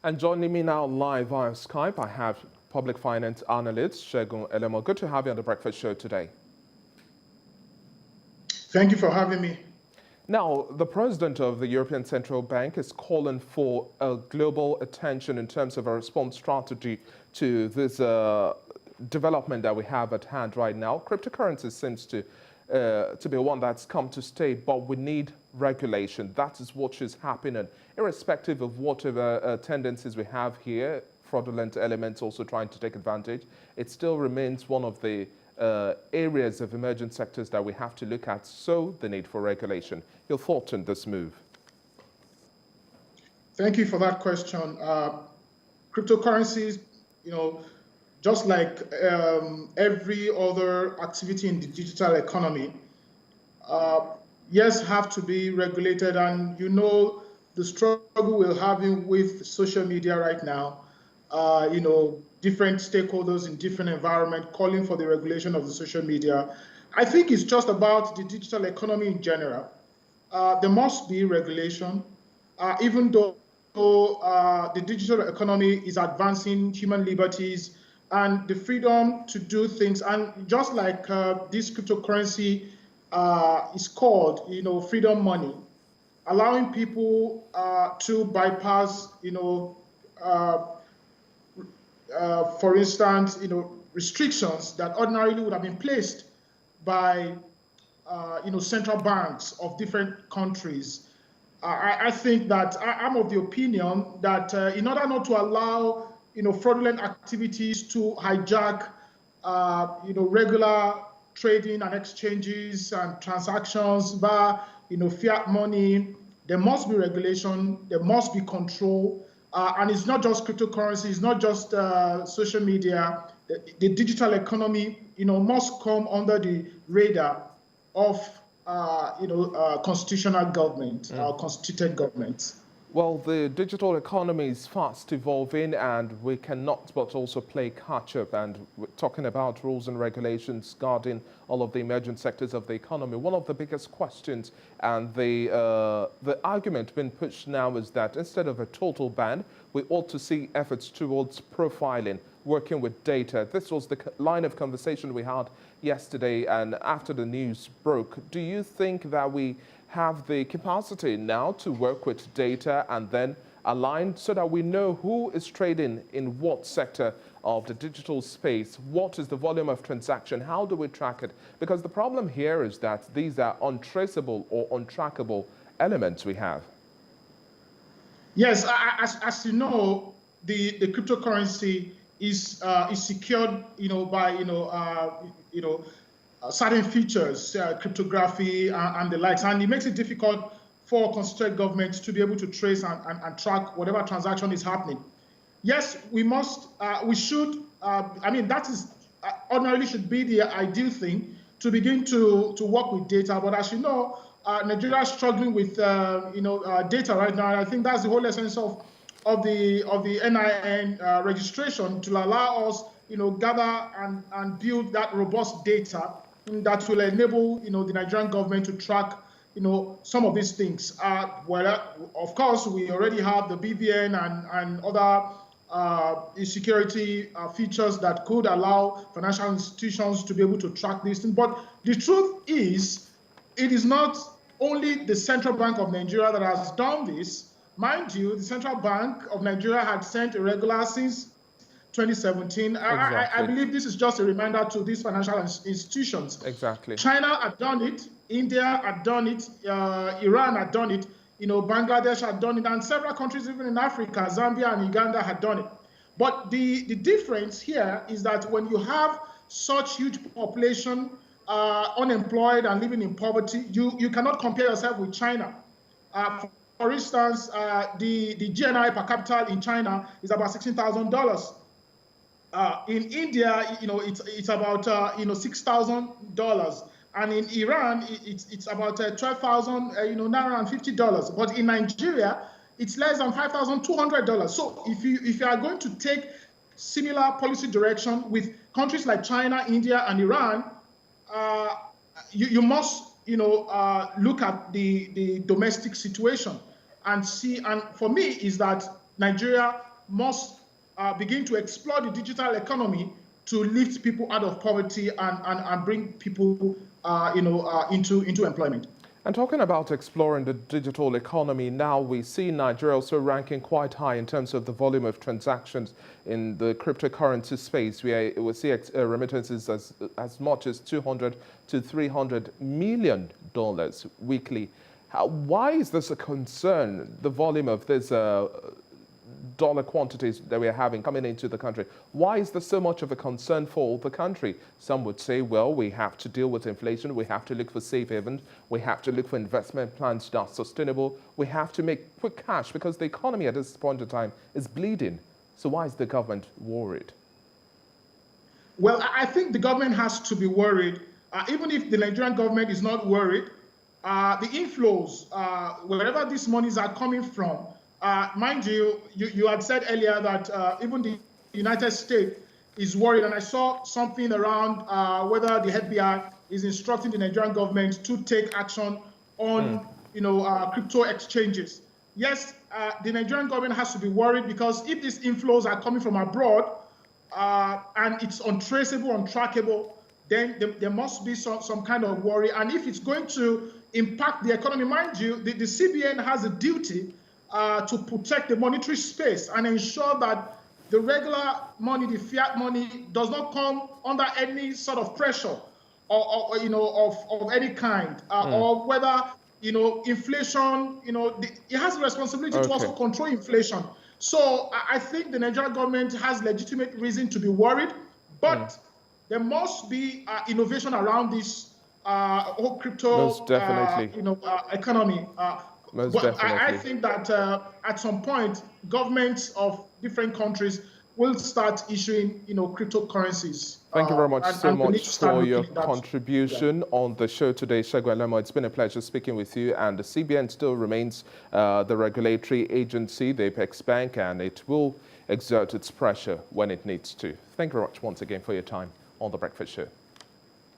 And joining me now live via Skype, I have public finance analyst Olusegun Elemo. Good to have you on the breakfast show today. Thank you for having me. Now, the president of the European Central Bank is calling for a global attention in terms of a response strategy to this development that we have at hand right now. Cryptocurrency seems to be one that's come to stay, but we need regulation. That is what is happening, irrespective of whatever tendencies we have here, fraudulent elements also trying to take advantage. It still remains one of the areas of emerging sectors that we have to look at, so the need for regulation. Your thoughts on this move? Thank you for that question. Cryptocurrencies, just like every other activity in the digital economy, yes, have to be regulated. And the struggle we're having with social media right now, different stakeholders in different environments calling for the regulation of the social media. I think it's just about the digital economy in general. There must be regulation, even though the digital economy is advancing human liberties and the freedom to do things. And just like this cryptocurrency is called, freedom money, allowing people to bypass, for instance, restrictions that ordinarily would have been placed by, central banks of different countries. I think that I'm of the opinion that in order not to allow, fraudulent activities to hijack, regular trading and exchanges and transactions via, fiat money, there must be regulation, there must be control. And it's not just cryptocurrency, it's not just social media. The digital economy, must come under the radar of, constitutional government, constituted government. Well, the digital economy is fast evolving, and we cannot but also play catch-up. And we're talking about rules and regulations guarding all of the emerging sectors of the economy. One of the biggest questions and the argument being pushed now is that instead of a total ban, we ought to see efforts towards profiling, working with data. This was the line of conversation we had yesterday, and after the news broke, do you think that we have the capacity now to work with data and then align so that we know who is trading in what sector of the digital space, what is the volume of transaction, how do we track it? Because the problem here is that these are untraceable or untrackable elements we have. Yes, as you know, the cryptocurrency is secured, by certain features, cryptography and the likes, and it makes it difficult for constituted governments to be able to trace and track whatever transaction is happening. Yes, we should, that is ordinarily should be the ideal thing, to begin to work with data. But as you know, Nigeria is struggling with data right now. And I think that's the whole essence of the NIN registration, to allow us, gather and build that robust data that will enable, the Nigerian government to track, some of these things. Well, of course, we already have the BVN and other security features that could allow financial institutions to be able to track these things. But the truth is, it is not only the Central Bank of Nigeria that has done this. Mind you, the Central Bank of Nigeria had sent a regular since 2017. Exactly. I believe this is just a reminder to these financial institutions. Exactly. China had done it, India had done it, Iran had done it, Bangladesh had done it, and several countries even in Africa, Zambia and Uganda had done it. But the difference here is that when you have such huge population, unemployed and living in poverty, you cannot compare yourself with China. For instance, the GNI per capita in China is about $16,000. In India, it's about $6,000, and in Iran, it's about $12,950. But in Nigeria, it's less than $5,200. So if you are going to take similar policy direction with countries like China, India, and Iran, you must look at the domestic situation and see. And for me, is that Nigeria must begin to explore the digital economy to lift people out of poverty and bring people into employment. And talking about exploring the digital economy, now we see Nigeria also ranking quite high in terms of the volume of transactions in the cryptocurrency space. We see remittances as much as $200 to $300 million weekly. Why is this a concern, the volume of this dollar quantities that we are having coming into the country? Why is this so much of a concern for the country? Some would say, well, we have to deal with inflation, we have to look for safe havens, we have to look for investment plans that are sustainable, we have to make quick cash because the economy at this point in time is bleeding. So why is the government worried? Well, I think the government has to be worried. Even if the Nigerian government is not worried, the inflows, wherever these monies are coming from, mind you, you had said earlier that even the United States is worried, and I saw something around whether the FBI is instructing the Nigerian government to take action on, crypto exchanges. Yes, the Nigerian government has to be worried because if these inflows are coming from abroad and it's untraceable, untrackable, then there must be some kind of worry. And if it's going to impact the economy, mind you, the CBN has a duty to protect the monetary space and ensure that the regular money, the fiat money, does not come under any sort of pressure or of any kind, or whether inflation, it has a responsibility to also control inflation. So I think the Nigerian government has legitimate reason to be worried, but there must be innovation around this whole crypto economy. I think that at some point, governments of different countries will start issuing, cryptocurrencies. Thank you very much so much for your contribution on the show today, Olusegun Elemo. It's been a pleasure speaking with you. And the CBN still remains the regulatory agency, the apex bank, and it will exert its pressure when it needs to. Thank you very much once again for your time on The Breakfast Show.